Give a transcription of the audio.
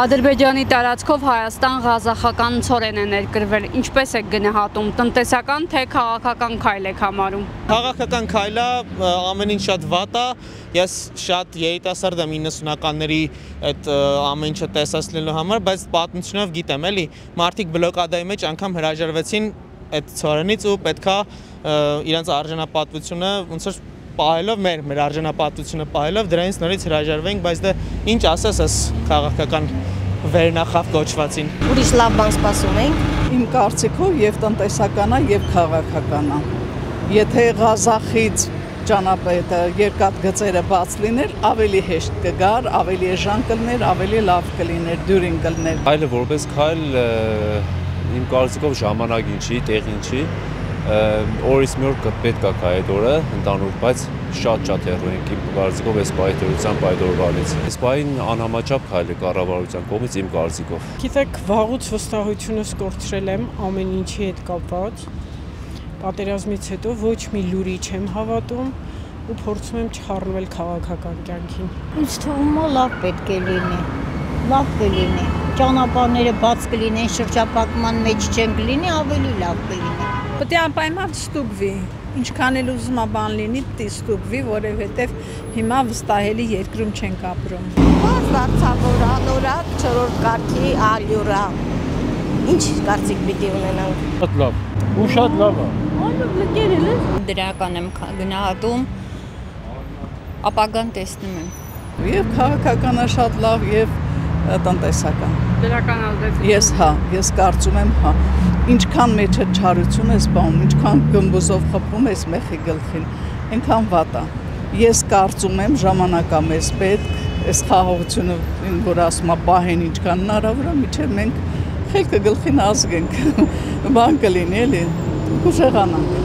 Ադրբեջանի տարածքով Հայաստան-Ղազախական ցորեն է ներկրվել, ինչպես եք գնահատում, տնտեսական թե քաղաքական քայլ եք համարում։ Քաղաքական քայլը ամեն ինչ շատ վատ է, ես շատ երիտասարդ եմ 90-ականների այդ ամեն ինչը տեսածելու համար, բայց պատմությունով գիտեմ, էլի, մարդիկ բլոկադայի մեջ անգամ հրաժարվեցին այդ ցորենից ու պետքա իրենց արժանապատվությունը ոնց որ պահելով մեր արժանապատվությունը պահելով դրանից նորից հրաժարվենք, բայց դե ինչ ասես այս քաղաքական վերնախավ կոչվածին։ Ուրիշ լավ բան սպասում ենք։ Իմ կարծիքով եւ տնտեսականա եւ քաղաքականա։ Եթե Ղազախից ճանապարհը երկաթ գծերը բաց լիներ, ավելի հեշտ կգար, ավելի էժան կլներ, ավելի լավ կլիներ, դյուրին կլներ։ Քայլը որպես քայլ իմ կարծիքով ժամանակին չի, տեղին չի։ Օրից մի օր պետք է կա այդ օրը ընդանուր, բայց շատ հեռու ենք իմ կարծիքով այս պահի դրությամբ այդ օրվանից։ Այս պահին անհամաչափ քայլ է կառավարության կողմից իմ կարծիքով։ Գիտեք, վաղուց վստահությունս կորցրել եմ ամեն ինչի հետ կապված։ Պատերազմից հետո ոչ մի լուրի չեմ հավատում ու փորձում եմ չխառնվել քաղաքական կյանքին։ Ինձ թվում է լավ պետք է լինի։ Լավ կլինի։ Ճանապարհները բաց կլինեն, շրջապատման մեջ չեն կլինի, ավելի լավ կլինի։ Պետք է անպայման ստուգվի, ինչքան էլ ուզում է բան լինի, պետք է ստուգվի, որովհետև հիմա վստահելի երկրում չենք ապրում։ Վարձավոր անորակ, 4-րդ կարգի ալյուրա։ Ինչ կարծիք պիտի ունենանք։ Շատ լավ, ու շատ լավ է։ Այո, լկերել է։ Դրական եմ գնահատում, ապագան տեսնում եմ։ Եվ քաղաքականը շատ լավ եւ տնտեսական։ Դրական ազդեցություն։ Ես կարծում եմ, ինչքան մեջը չարություն ես բանում, ինչքան գմբուզով խփում ես մեխի գլխին, այնքան վատ է։ Ես կարծում եմ ժամանակամեզ պետք այս խաղաղությունը, որ ասում է պահեն ինչքան հնարավոր է, մինչև մենք խելքը գլխին ազգենք, բան կլինի էլի, ուժեղանանք։